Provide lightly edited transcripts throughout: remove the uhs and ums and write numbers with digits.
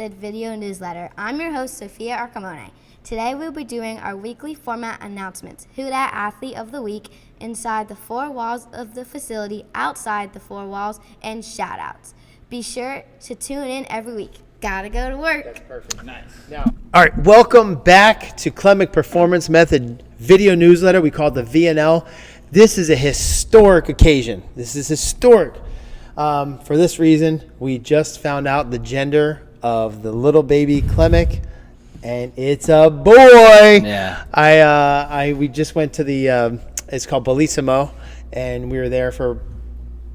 Method video newsletter. I'm your host, Sophia Arcamone. Today we'll be doing our weekly format announcements, Who Dat Athlete of the Week, inside the four walls of the facility, outside the four walls, and shout-outs. Be sure to tune in every week. Gotta go to work. That's perfect. Nice. Now, all right, welcome back to Klemic Performance Method video newsletter. We call it the VNL. This is a historic occasion. This is historic. For this reason, we just found out the gender of the little baby Klemic, and it's a boy. Yeah. We just went to the it's called Bellissimo, and we were there for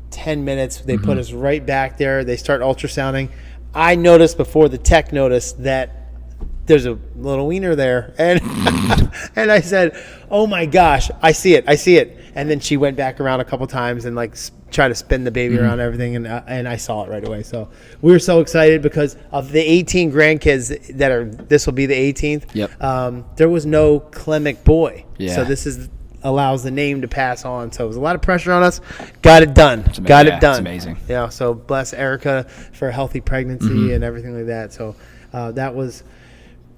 10 minutes. They put us right back there. They start ultrasounding. I noticed before the tech noticed that there's a little wiener there, and and I said, "Oh my gosh, I see it!" And then she went back around a couple times and try to spin the baby around everything, and I saw it right away. So we were so excited because of the 18 grandkids that are. This will be the 18th. Yep. There was no Klemic boy, Yeah. so this allows the name to pass on. So it was a lot of pressure on us. Got it done. It done. It's amazing. Yeah. So bless Erica for a healthy pregnancy and everything like that. So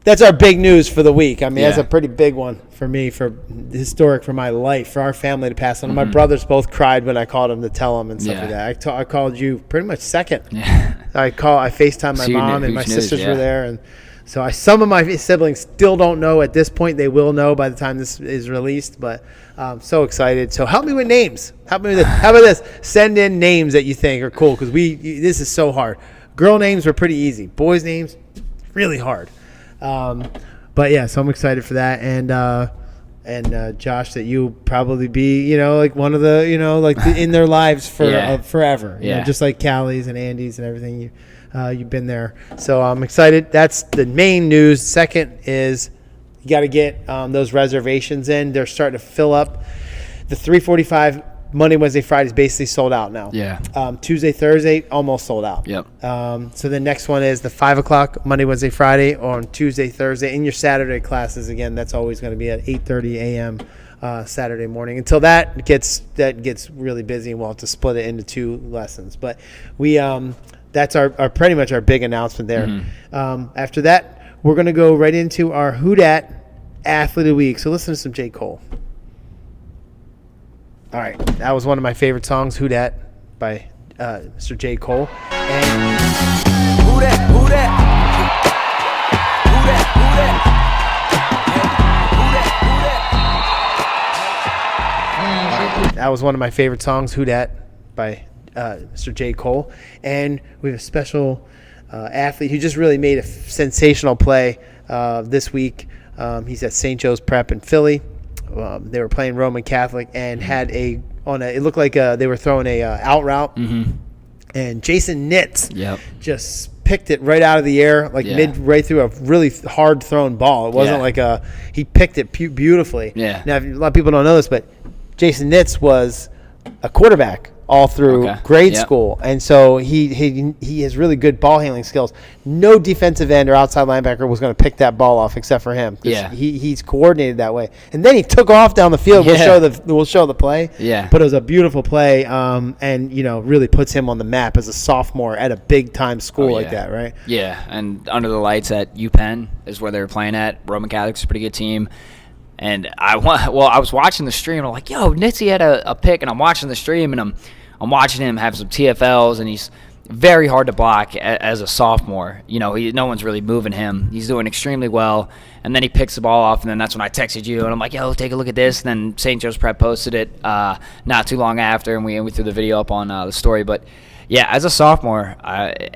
that's our big news for the week. I mean, that's a pretty big one for me, for historic for my life, for our family to pass on. My brothers both cried when I called them to tell them and stuff like that. I called you pretty much second. Yeah. I FaceTimed my mom and my sisters were there, and so some of my siblings still don't know at this point. They will know by the time this is released, but I'm so excited. So help me with names. Help me with this. How about this? Send in names that you think are cool, because this is so hard. Girl names were pretty easy. Boys names, really hard. But yeah, so I'm excited for that, and Josh, that you'll probably be, one of the, in their lives for forever. Yeah. Just like Callie's and Andy's and everything. You've been there, so I'm excited. That's the main news. Second is you got to get those reservations in. They're starting to fill up. The 3:45 Monday, Wednesday, Friday is basically sold out now. Yeah. Tuesday, Thursday, almost sold out. Yep. So the next one is the 5 o'clock Monday, Wednesday, Friday, or on Tuesday, Thursday. In your Saturday classes, again, that's always going to be at 8:30 a.m. Saturday morning. Until that gets really busy, and we'll have to split it into two lessons. But that's our pretty much our big announcement there. After that, we're going to go right into our Who Dat Athlete of the Week. So listen to some J. Cole. All right, that was one of my favorite songs, Who Dat, by Mr. J. Cole. And Who dat? Who dat? Who dat? Who dat? Who dat? Who dat? that was one of my favorite songs, Who Dat, by Mr. J. Cole. And we have a special athlete who just really made a sensational play this week. He's at St. Joe's Prep in Philly. They were playing Roman Catholic and had it looked like they were throwing a out route, and Jason Nitz just picked it right out of the air, right through a really hard thrown ball. It wasn't he picked it beautifully. Yeah. Now, a lot of people don't know this, but Jason Nitz was a quarterback all through grade school, and so he has really good ball handling skills. No defensive end or outside linebacker was going to pick that ball off except for him. He's coordinated that way, and then he took off down the field. We'll show the play. Yeah, but it was a beautiful play, and really puts him on the map as a sophomore at a big time school like that, right? Yeah, and under the lights at UPenn is where they were playing at. Roman Catholic's a pretty good team. And I was watching the stream, and I'm like, yo, Nitzy had a pick, and I'm watching the stream, and I'm watching him have some TFLs, and he's very hard to block as a sophomore. No one's really moving him. He's doing extremely well, and then he picks the ball off, and then that's when I texted you, and I'm like, yo, take a look at this. And then St. Joe's Prep posted it not too long after, and we threw the video up on the story. But yeah, as a sophomore,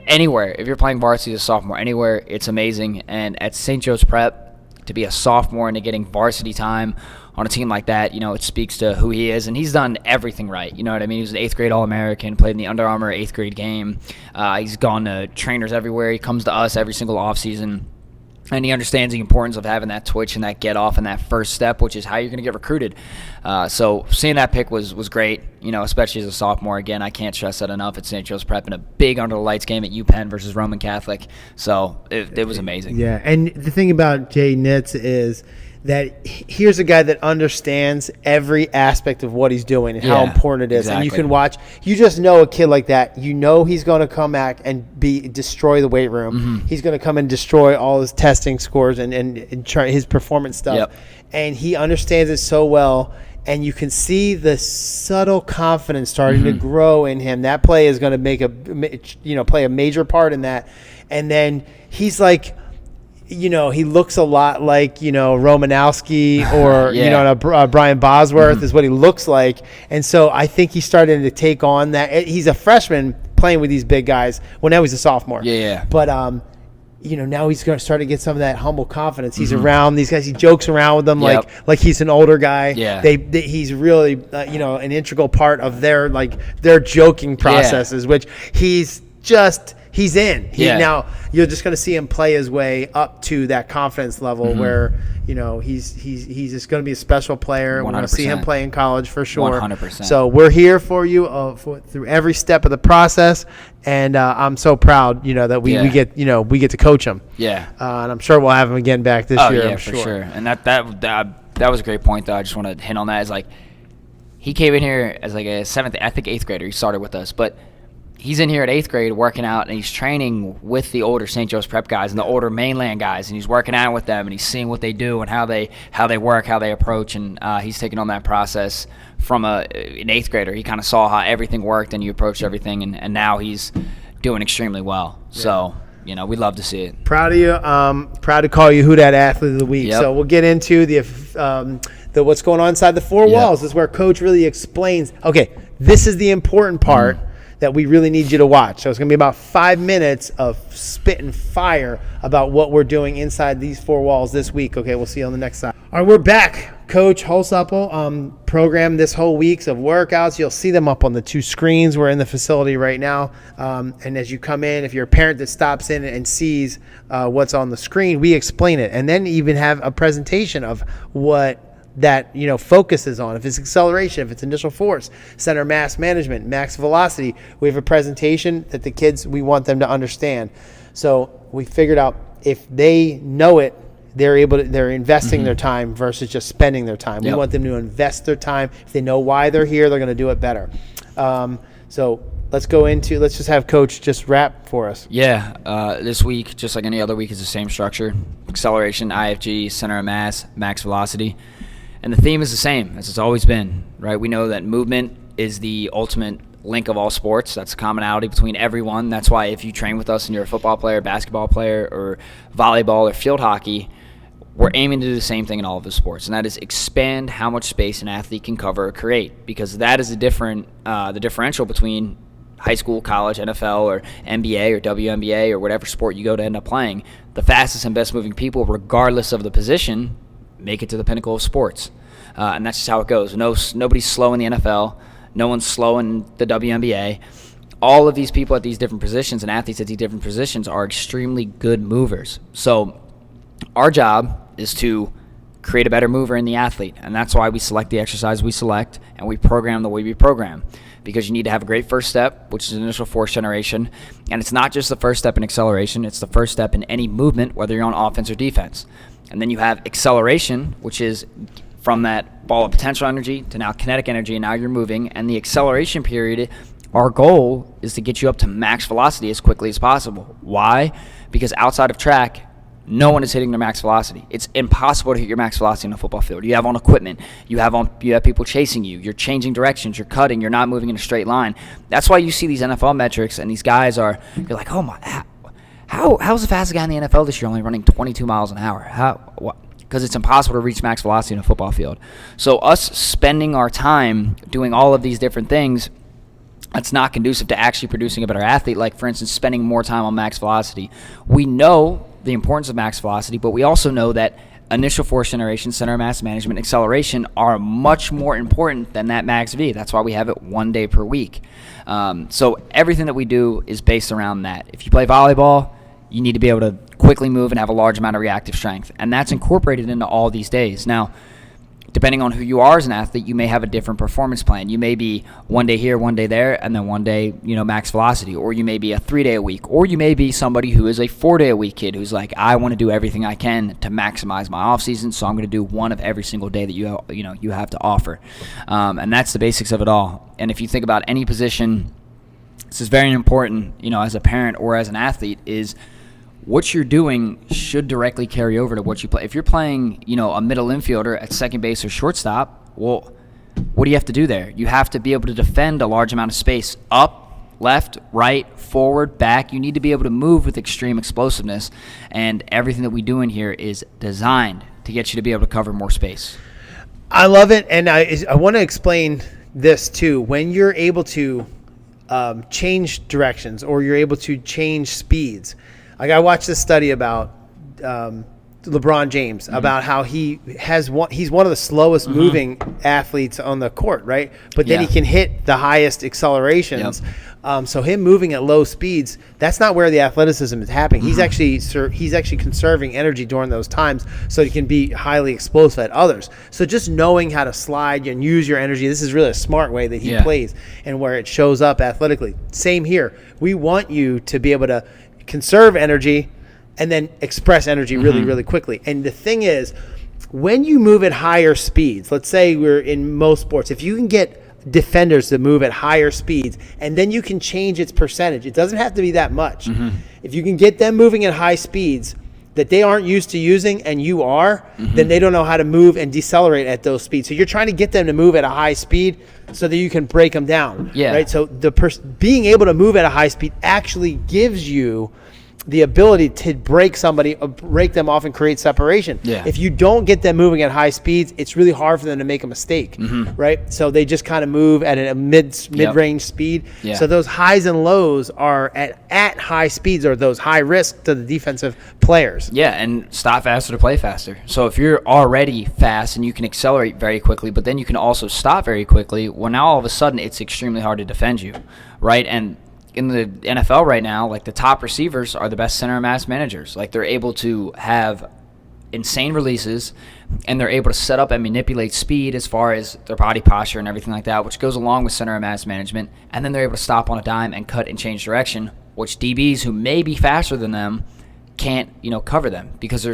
anywhere, if you're playing varsity as a sophomore, anywhere, it's amazing. And at St. Joe's Prep, to be a sophomore and to getting varsity time on a team like that, it speaks to who he is, and he's done everything right. You know what I mean? He was an 8th grade All-American, played in the Under Armour 8th grade game. He's gone to trainers everywhere. He comes to us every single offseason, and he understands the importance of having that twitch and that get off and that first step, which is how you're going to get recruited. So seeing that pick was great. especially as a sophomore. Again, I can't stress that enough at St. Joe's Prep in a big under the lights game at UPenn versus Roman Catholic. So it was amazing. Yeah, and the thing about Jay Nitz is that here's a guy that understands every aspect of what he's doing and how important it is. Exactly. And you can watch. You just know a kid like that. You know he's going to come back and destroy the weight room. Mm-hmm. He's going to come and destroy all his testing scores and try his performance stuff. Yep. And he understands it so well. And you can see the subtle confidence starting to grow in him. That play is going to play a major part in that. And then he's like, he looks a lot like, Romanowski or, Brian Bosworth is what he looks like. And so I think he's starting to take on that. He's a freshman playing with these big guys. Well, now he's a sophomore. Yeah. But, now he's going to start to get some of that humble confidence. He's around these guys. He jokes around with them like he's an older guy. Yeah. He's really, an integral part of their joking processes, which he's in. Now you're just going to see him play his way up to that confidence level where, he's just going to be a special player. 100%. We're going to see him play in college for sure. 100%. So we're here for you through every step of the process. And I'm so proud, that we get to coach him. Yeah. And I'm sure we'll have him again back this year. Yeah, for sure. And that was a great point, though. I just want to hit on that. Is like he came in here as like a 8th grader. He started with us, but he's in here at 8th grade working out, and he's training with the older St. Joe's Prep guys and the older mainland guys, and he's working out with them, and he's seeing what they do and how they work, how they approach, and he's taking on that process from an 8th grader. He kind of saw how everything worked and you approached everything, and now he's doing extremely well. Yeah. So, we'd love to see it. Proud of you. Proud to call you Who Dat Athlete of the Week. Yep. So we'll get into the what's going on inside the four walls. This is where Coach really explains, okay, this is the important part that we really need you to watch. So it's going to be about 5 minutes of spitting fire about what we're doing inside these four walls this week. Okay, we'll see you on the next side. All right, we're back. Coach Holsupple program this whole week's of workouts. You'll see them up on the 2 screens. We're in the facility right now. And as you come in, if you're a parent that stops in and sees what's on the screen, we explain it. And then even have a presentation of what that focuses on. If it's acceleration, if it's initial force, center mass management, max velocity, we have a presentation that the kids, we want them to understand. So we figured out if they know it, they're investing their time versus just spending their time. We want them to invest their time. If they know why they're here, they're going to do it better. So let's just have Coach just wrap for us. Yeah, this week, just like any other week, is the same structure: acceleration, IFG, center of mass, max velocity. And the theme is the same as it's always been, right? We know that movement is the ultimate link of all sports. That's a commonality between everyone. That's why if you train with us and you're a football player, basketball player, or volleyball or field hockey, we're aiming to do the same thing in all of the sports, and that is expand how much space an athlete can cover or create, because that is the differential between high school, college, NFL, or NBA, or WNBA, or whatever sport you go to end up playing. The fastest and best moving people, regardless of the position, make it to the pinnacle of sports. And that's just how it goes. Nobody's slow in the NFL. No one's slow in the WNBA. All of these people at these different positions and athletes at these different positions are extremely good movers. So our job is to create a better mover in the athlete. And that's why we select the exercise we select, and we program the way we program. Because you need to have a great first step, which is initial force generation. And it's not just the first step in acceleration. It's the first step in any movement, whether you're on offense or defense. And then you have acceleration, which is from that ball of potential energy to now kinetic energy, and now you're moving. And the acceleration period, our goal is to get you up to max velocity as quickly as possible. Why? Because outside of track, no one is hitting their max velocity. It's impossible to hit your max velocity in a football field. You have on equipment. You have people chasing you. You're changing directions. You're cutting. You're not moving in a straight line. That's why you see these NFL metrics, and these guys you're like, oh my, how's the fastest guy in the NFL this year only running 22 miles an hour? Because it's impossible to reach max velocity in a football field. So us spending our time doing all of these different things, that's not conducive to actually producing a better athlete. Like, for instance, spending more time on max velocity. We know the importance of max velocity, but we also know that initial force generation, center of mass management, acceleration are much more important than that max V. That's why we have it 1 day per week. So everything that we do is based around that. If you play volleyball, you need to be able to quickly move and have a large amount of reactive strength. And that's incorporated into all these days. Now, depending on who you are as an athlete, you may have a different performance plan. You may be one day here, one day there, and then one day, max velocity. Or you may be a 3-day a week. Or you may be somebody who is a 4-day a week kid who's like, I want to do everything I can to maximize my off season, so I'm going to do one of every single day that you have to offer. And that's the basics of it all. And if you think about any position, this is very important, as a parent or as an athlete, is what you're doing should directly carry over to what you play. If you're playing, a middle infielder at second base or shortstop, well, what do you have to do there? You have to be able to defend a large amount of space up, left, right, forward, back. You need to be able to move with extreme explosiveness, and everything that we do in here is designed to get you to be able to cover more space. I love it, and I want to explain this too. When you're able to change directions or you're able to change speeds, like I watched this study about LeBron James, about how he's one of the slowest moving athletes on the court, right? But then he can hit the highest accelerations. Yep. So him moving at low speeds, that's not where the athleticism is happening. He's actually conserving energy during those times so he can be highly explosive at others. So just knowing how to slide and use your energy, this is really a smart way that he plays and where it shows up athletically. Same here. We want you to be able to conserve energy and then express energy really, really quickly. And the thing is, when you move at higher speeds, let's say we're in most sports, if you can get defenders to move at higher speeds and then you can change its percentage, it doesn't have to be that much. If you can get them moving at high speeds that they aren't used to using and you are, then they don't know how to move and decelerate at those speeds. So you're trying to get them to move at a high speed so that you can break them down. Right? So being able to move at a high speed actually gives you the ability to break somebody, break them off and create separation. If you don't get them moving at high speeds, it's really hard for them to make a mistake, right? So they just kind of move at a mid-range speed. So those highs and lows are at high speeds, or those high risk to the defensive players. And stop faster to play faster. So if you're already fast and you can accelerate very quickly, but then you can also stop very quickly, well, now all of a sudden it's extremely hard to defend you, right? And in the NFL right now, like, the top receivers are the best center and mass managers. Like, they're able to have insane releases, and they're able to set up and manipulate speed as far as their body posture and everything like that, which goes along with center and mass management. And then they're able to stop on a dime and cut and change direction, which DBs who may be faster than them can't, cover them, because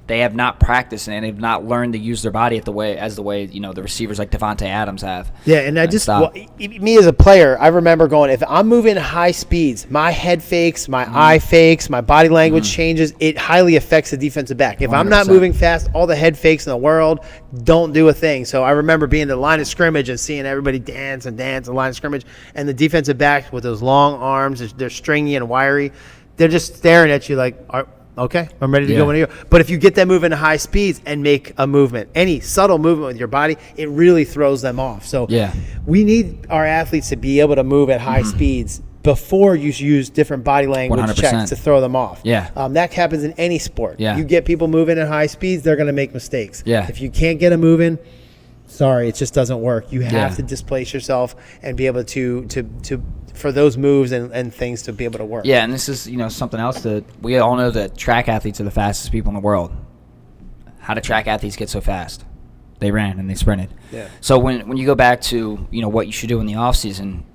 they have not practiced and they've not learned to use their body the way the receivers like Devontae Adams have. And me as a player, I remember going, if I'm moving high speeds, my head fakes, my eye fakes, my body language changes, it highly affects the defensive back. If 100%. I'm not moving fast, all the head fakes in the world don't do a thing. So I remember being at the line of scrimmage and seeing everybody dance in the line of scrimmage, and the defensive backs with those long arms, they're stringy and wiry, they're just staring at you like, okay, I'm ready to go when you go. But if you get them moving at high speeds and make a movement, any subtle movement with your body, it really throws them off. So we need our athletes to be able to move at high speeds before you use different body language 100%. checks to throw them off. That happens in any sport. You get people moving at high speeds, they're going to make mistakes. If you can't get them moving, sorry, it just doesn't work. You have to displace yourself and be able to for those moves and things to be able to work. And this is something else that we all know, that track athletes are the fastest people in the world. How do track athletes get so fast? They ran and they sprinted. So when you go back to what you should do in the off season,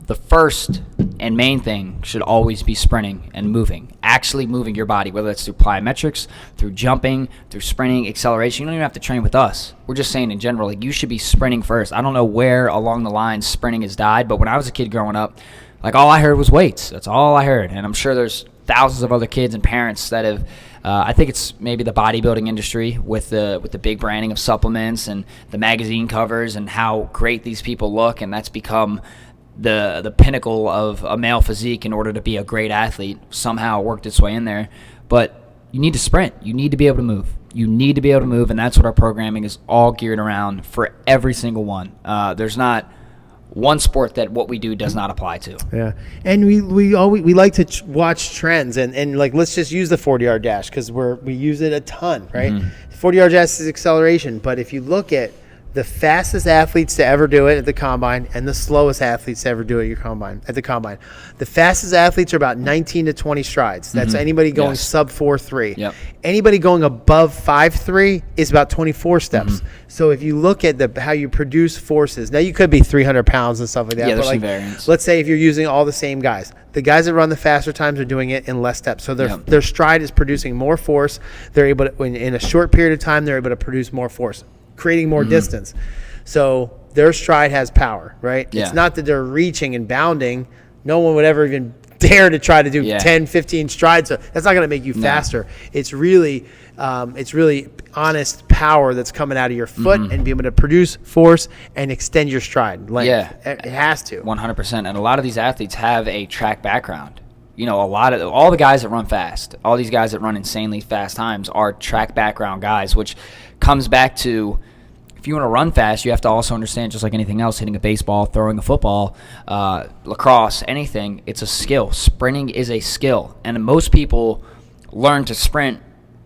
the first and main thing should always be sprinting and moving, actually moving your body, whether it's through plyometrics, through jumping, through sprinting, acceleration. You don't even have to train with us. We're just saying in general, like, you should be sprinting first. I don't know where along the line sprinting has died, but when I was a kid growing up, like, all I heard was weights. That's all I heard. And I'm sure there's thousands of other kids and parents that have I think it's maybe the bodybuilding industry with the big branding of supplements and the magazine covers and how great these people look, and that's become the pinnacle of a male physique in order to be a great athlete. Somehow worked its way in there. But you need to sprint. You need to be able to move. You need to be able to move, and that's what our programming is all geared around for every single one. There's not one sport that what we do does not apply to. And we like to watch trends, and like, let's just use the 40-yard dash because we use it a ton, right? 40-yard dash is acceleration, but if you look at the fastest athletes to ever do it at the combine and the slowest athletes to ever do it at the combine. The fastest athletes are about 19 to 20 strides. That's anybody going sub 4.3. Yep. Anybody going above 5.3 is about 24 steps. So if you look at how you produce forces, now you could be 300 pounds and stuff like that. Yeah, there's but some variance. Let's say if you're using all the same guys, the guys that run the faster times are doing it in less steps. So their stride is producing more force. They're able to, in a short period of time, they're able to produce more force, creating more distance. So their stride has power, right? Yeah. It's not that they're reaching and bounding. No one would ever even dare to try to do 10, 15 strides. So that's not going to make you faster. It's really honest power that's coming out of your foot and be able to produce force and extend your stride length. Yeah. It has to. 100%. And a lot of these athletes have a track background. You know, all the guys that run fast, all these guys that run insanely fast times are track background guys, which comes back to, if you want to run fast, you have to also understand, just like anything else, hitting a baseball, throwing a football, lacrosse, anything, it's a skill. Sprinting is a skill. And most people learn to sprint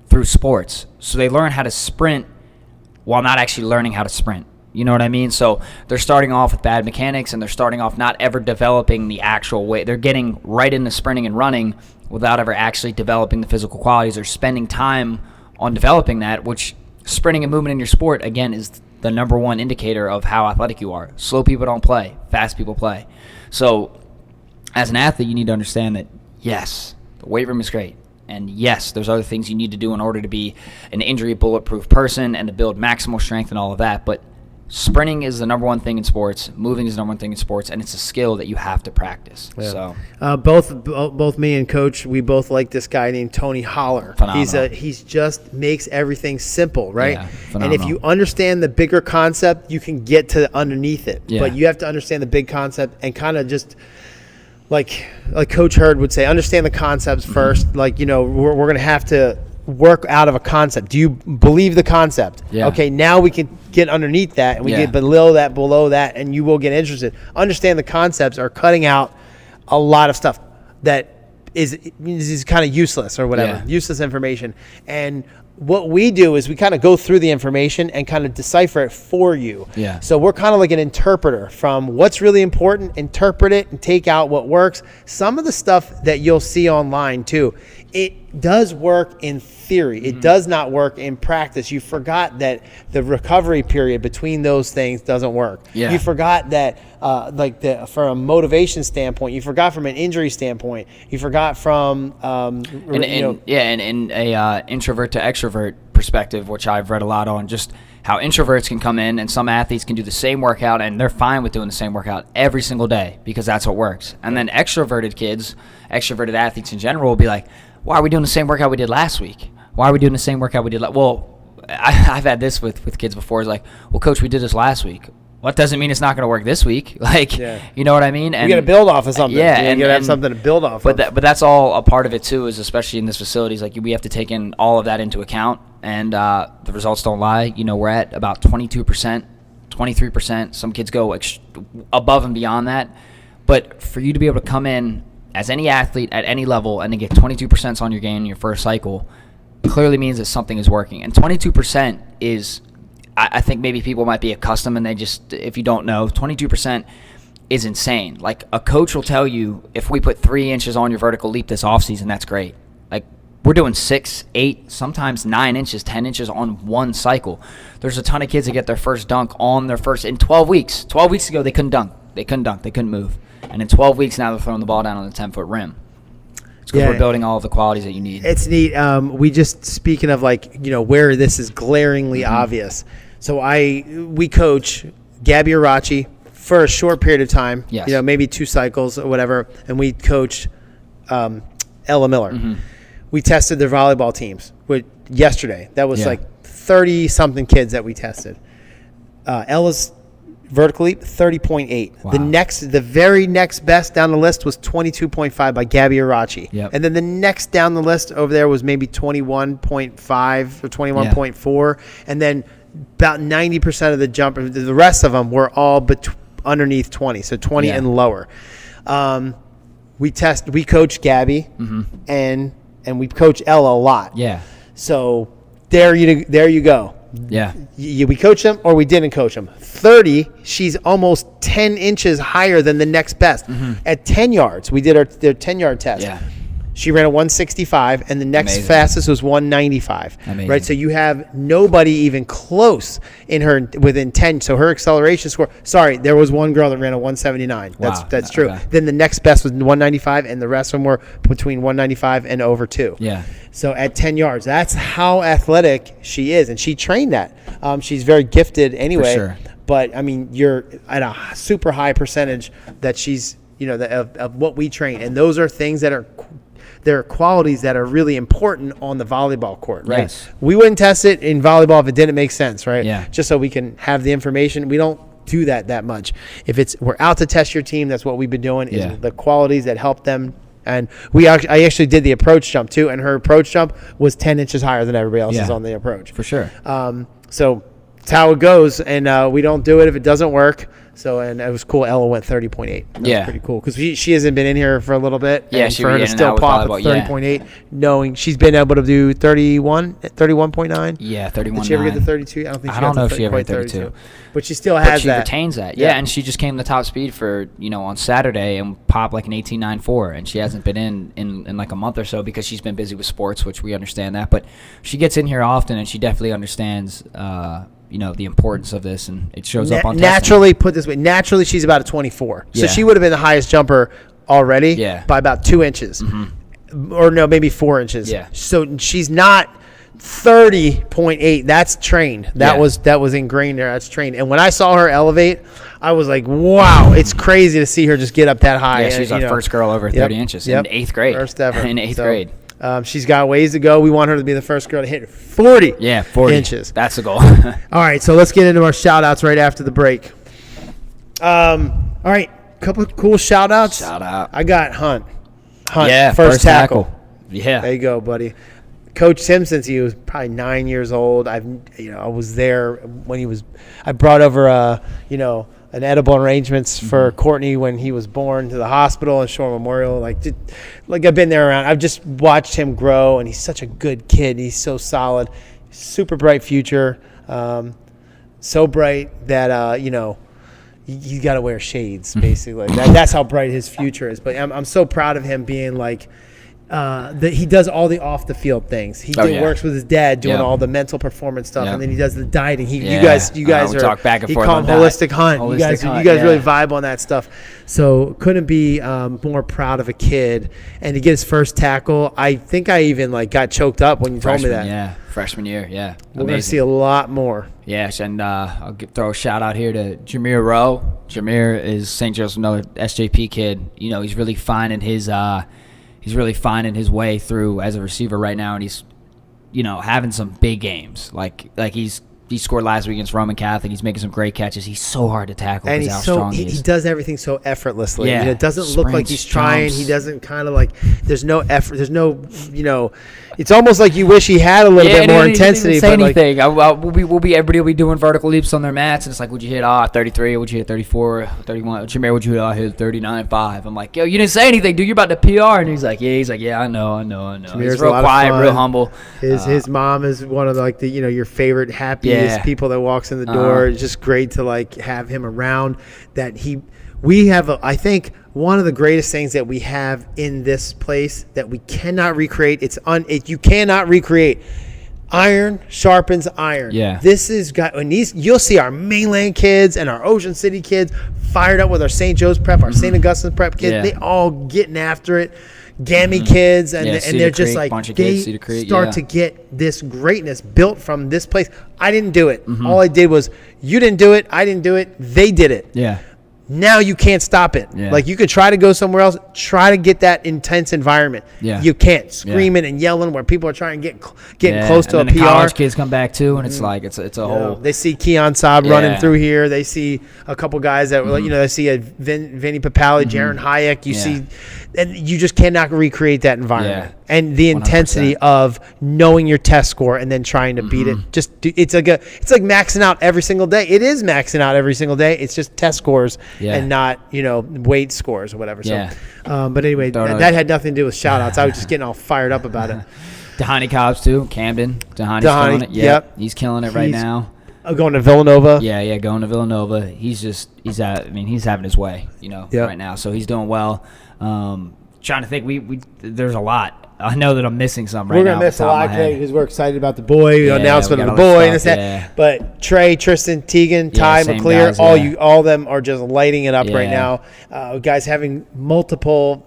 through sports. So they learn how to sprint while not actually learning how to sprint. You know what I mean? So they're starting off with bad mechanics, and they're starting off not ever developing the actual way. They're getting right into sprinting and running without ever actually developing the physical qualities or spending time on developing that, which sprinting and movement in your sport, again, is the number one indicator of how athletic you are. Slow people don't play. Fast people play. So as an athlete, you need to understand that, yes, the weight room is great. And yes, there's other things you need to do in order to be an injury bulletproof person and to build maximal strength and all of that. But sprinting is the number one thing in sports. Moving is the number one thing in sports, and it's a skill that you have to practice. Yeah. So, both me and Coach, we both like this guy named Tony Holler. Phenomenal. He's just makes everything simple, right? Yeah, and if you understand the bigger concept, you can get to underneath it. Yeah. But you have to understand the big concept and kind of just like Coach Hurd would say, understand the concepts first. Like, you know, we're going to have to work out of a concept. Do you believe the concept? Yeah. Okay, now we can get underneath that, and we get below that, and you will get interested. Understand the concepts are cutting out a lot of stuff that is kind of useless or whatever, useless information. And what we do is we kind of go through the information and kind of decipher it for you. Yeah. So we're kind of like an interpreter from what's really important, interpret it, and take out what works. Some of the stuff that you'll see online too, it does work in theory. It does not work in practice. You forgot that the recovery period between those things doesn't work. Yeah. You forgot that from a motivation standpoint, you forgot from an injury standpoint, you forgot from in a introvert to extrovert perspective, which I've read a lot on, just how introverts can come in and some athletes can do the same workout and they're fine with doing the same workout every single day because that's what works. And then extroverted athletes in general will be like, why are we doing the same workout we did last week? Why are we doing the same workout we did well, I've had this with kids before. It's like, well, coach, we did this last week. Well, that doesn't mean it's not going to work this week. Like, you know what I mean? And you got to build off of something. Yeah. You got to have something to build off of. But that's all a part of it too, is especially in this facility, is like we have to take in all of that into account. And the results don't lie. You know, we're at about 22%, 23%. Some kids go above and beyond that. But for you to be able to come in as any athlete at any level and to get 22% on your gain in your first cycle clearly means that something is working. And 22% is, I think maybe people might be accustomed and they just, if you don't know, 22% is insane. Like a coach will tell you, if we put 3 inches on your vertical leap this offseason, that's great. Like we're doing 6, 8, sometimes 9 inches, 10 inches on one cycle. There's a ton of kids that get their first dunk on their first, in 12 weeks. 12 weeks ago, they couldn't dunk. They couldn't move. And in 12 weeks now, they're throwing the ball down on the 10-foot rim. It's because we're building all of the qualities that you need. It's neat. We just, speaking of like, you know, where this is glaringly obvious. So we coach Gabby Arachi for a short period of time, you know, maybe 2 cycles or whatever. And we coached Ella Miller. We tested their volleyball teams yesterday. That was like 30-something kids that we tested. Ella's vertical leap, 30.8. Wow. The very next best down the list was 22.5 by Gabby Arachi. Yep. And then the next down the list over there was maybe 21.5 or 21.4. And then about 90% of the jumpers, the rest of them were all underneath 20, so 20 and lower. We coach Gabby and we coach Ella a lot. Yeah. So there you go. Yeah. We coached them or we didn't coach them. 30, she's almost 10 inches higher than the next best. At 10 yards, we did their 10-yard test. Yeah. She ran a 165, and the next fastest was 195. Amazing. Right? So you have nobody even close in her within 10. So her acceleration score. Sorry, there was one girl that ran a 179. Wow. That's true. Okay. Then the next best was 195, and the rest of them were between 195 and over 2. Yeah. So at 10 yards, that's how athletic she is, and she trained that. She's very gifted anyway. For sure. But I mean, you're at a super high percentage that she's, of what we train, and those are things that are. There are qualities that are really important on the volleyball court, right? Yes. We wouldn't test it in volleyball if it didn't make sense, right? Yeah. Just so we can have the information. We don't do that much. If we're out to test your team, that's what we've been doing, is the qualities that help them. And I actually did the approach jump too, and her approach jump was 10 inches higher than everybody else's on the approach. For sure. So it's how it goes, and we don't do it if it doesn't work. So, and it was cool. Ella went 30.8. That was pretty cool because she hasn't been in here for a little bit. Yeah, and she for her to still pop at 30.8, knowing she's been able to do 31.9. Yeah, 31. Did she ever get to 32? I don't think. I don't know if she ever hit 32, but she still has she that. Retains that. Yeah, and she just came the top speed for on Saturday and popped like an 18.94, and she hasn't been in like a month or so because she's been busy with sports, which we understand that. But she gets in here often, and she definitely understands. The importance of this, and it shows up on naturally. Put this way, naturally, she's about a 24, so she would have been the highest jumper already by about 2 inches, or no, maybe 4 inches. Yeah. So she's not 30.8. That's trained. That was ingrained there. That's trained. And when I saw her elevate, I was like, wow, it's crazy to see her just get up that high. Yeah, she's our first girl over 30 inches in 8th grade. First ever in 8th grade. She's got ways to go. We want her to be the first girl to hit 40, 40 inches. That's the goal. All right, so let's get into our shout-outs right after the break. All right, couple of cool shout-outs. Shout out. I got Hunt. Yeah, first tackle. Yeah. There you go, buddy. Coached him since he was probably 9 years old. I was there when I brought over an edible arrangements for Courtney when he was born to the hospital and Shore Memorial. Like I've been there around. I've just watched him grow, and he's such a good kid. He's so solid, super bright future. So bright that you got to wear shades basically. That's how bright his future is. But I'm so proud of him being like. That he does all the off the field things. He works with his dad doing all the mental performance stuff, and then he does the dieting. You guys are talk back and forth call him on Holistic Hunt. You guys really vibe on that stuff. So couldn't be more proud of a kid. And to get his first tackle, I think I even got choked up when you told me that. Yeah, freshman year. Yeah, we're gonna see a lot more. Yes, and I'll throw a shout out here to Jameer Rowe. Jameer is St. Joseph, another SJP kid. He's really finding his. He's really finding his way through as a receiver right now, and he's, having some big games. Like he scored last week against Roman Catholic. He's making some great catches. He's so hard to tackle because how strong he is. He does everything so effortlessly. Yeah. It doesn't look like he's trying. Jumps. He doesn't kind of there's no effort. There's no, it's almost like you wish he had a little bit more intensity. He didn't say anything. Everybody will be doing vertical leaps on their mats, and it's like, would you hit 33? Would you hit 34? 31? Jameer, would you hit 39.5? I'm like, yo, you didn't say anything, dude. You're about to PR, and he's like, yeah, I know. Jameer's He's real quiet, real humble. His mom is one of your favorite happiest people that walks in the door. It's just great to have him around. We have I think one of the greatest things that we have in this place that we cannot recreate. You cannot recreate. Iron sharpens iron. Yeah. This is you'll see our mainland kids and our Ocean City kids fired up with our St. Joe's prep, our St. Augustine prep kids. They all getting after it. Gammy kids, and they're just they start to get this greatness built from this place. I didn't do it. All I did was, you didn't do it, I didn't do it, they did it. Yeah. Now you can't stop it. Yeah. You could try to go somewhere else, try to get that intense environment. Yeah. You can't. Screaming and yelling where people are trying to getting close to and a then PR. The college kids come back too, and it's it's a whole. They see Keon Saab running through here. They see a couple guys that they see a Vinny Papali, Jaron Hayek. You see, and you just cannot recreate that environment. Yeah. And the intensity 100%. Of knowing your test score and then trying to beat it. It's like maxing out every single day. It is maxing out every single day. It's just test scores and not weight scores or whatever. Yeah. So, but anyway, that had nothing to do with shout outs. I was just getting all fired up about it. Dahani Cobbs too. Camden. Dahani's killing it. Yep. He's killing it right now. Going to Villanova. Yeah, going to Villanova. He's having his way, right now. So he's doing well. Trying to think, there's a lot. I know that I'm missing some right now. We're going to miss a lot because we're excited about the boy, announcement of the boy and that. But Trey, Tristan, Teagan, Ty, McClear, all of them are just lighting it up right now. Guys having multiple,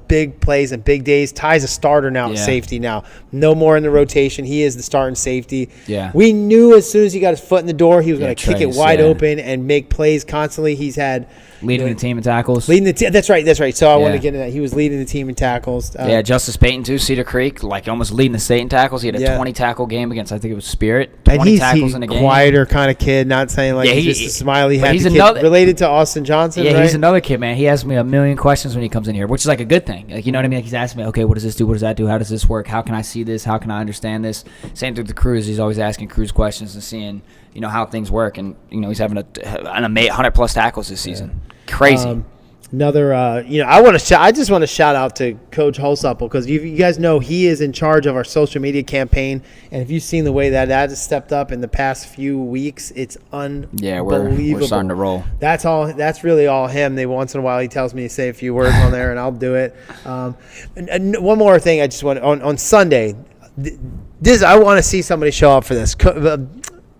big plays and big days. Ty's a starter now at safety now. No more in the rotation. He is the starting safety. Yeah. We knew as soon as he got his foot in the door, he was going to kick it wide open and make plays constantly. He's had leading the team in tackles. That's right. So I want to get into that. He was leading the team in tackles. Justice Payton too, Cedar Creek, almost leading the state in tackles. He had a 20 tackle game against, I think it was Spirit. 20 tackles in a game. Quieter kind of kid, not saying he's just a smiley happy kid. Related to Austin Johnson. Yeah, right? He's another kid, man. He asks me a million questions when he comes in here, which is a good thing. You know what I mean? He's asking me, okay, what does this do? What does that do? How does this work? How can I see this? How can I understand this? Same thing with the crews. He's always asking crews questions and seeing how things work. And he's having an 100+ tackles this season. Crazy. Another, I just want to shout out to Coach Holsupple because you guys know he is in charge of our social media campaign, and if you've seen the way that has stepped up in the past few weeks, it's unbelievable. Yeah, we're starting to roll. That's really all him. Once in a while he tells me to say a few words on there, and I'll do it. And one more thing, I just want on Sunday. I want to see somebody show up for this.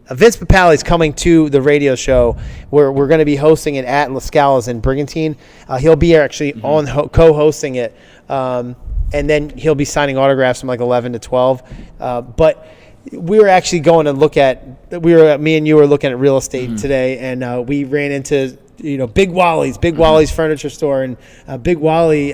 Vince Papale is coming to the radio show where we're going to be hosting it at La Scala's in Brigantine. He'll be actually co-hosting it, and then he'll be signing autographs from 11 to 12. But we were actually going to me and you were looking at real estate today, and we ran into Big Wally's furniture store, and Big Wally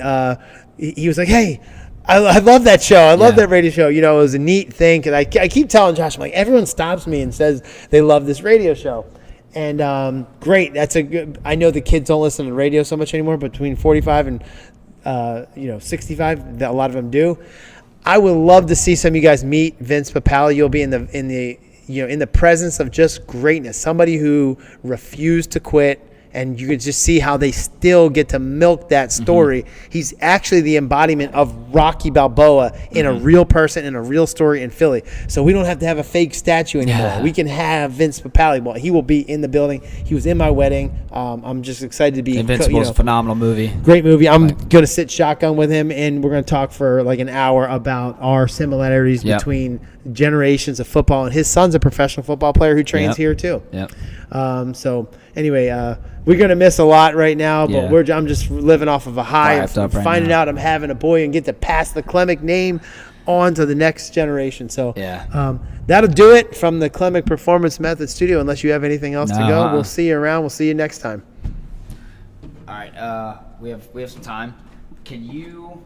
he was like, hey, I love that show. I love that radio show. It was a neat thing. And I keep telling Josh, I'm like, everyone stops me and says they love this radio show. And great. That's a good. I know the kids don't listen to radio so much anymore, but between 45 and 65, a lot of them do. I would love to see some of you guys meet Vince Papale. You'll be in the presence of just greatness. Somebody who refused to quit. And you could just see how they still get to milk that story. He's actually the embodiment of Rocky Balboa in a real person, in a real story in Philly. So we don't have to have a fake statue anymore. Yeah. We can have Vince Papale. Well, he will be in the building. He was in my wedding. I'm just excited to be. Invincible's a phenomenal movie. Great movie. I'm going to sit shotgun with him, and we're going to talk for an hour about our similarities between generations of football. And his son's a professional football player who trains here too. Yep. So anyway, we're going to miss a lot right now, but I'm just living off of a high of finding out I'm having a boy and get to pass the Clemic name on to the next generation. So that'll do it from the Clemic Performance Method Studio, unless you have anything else to go. We'll see you around. We'll see you next time. All right. We have some time. Can you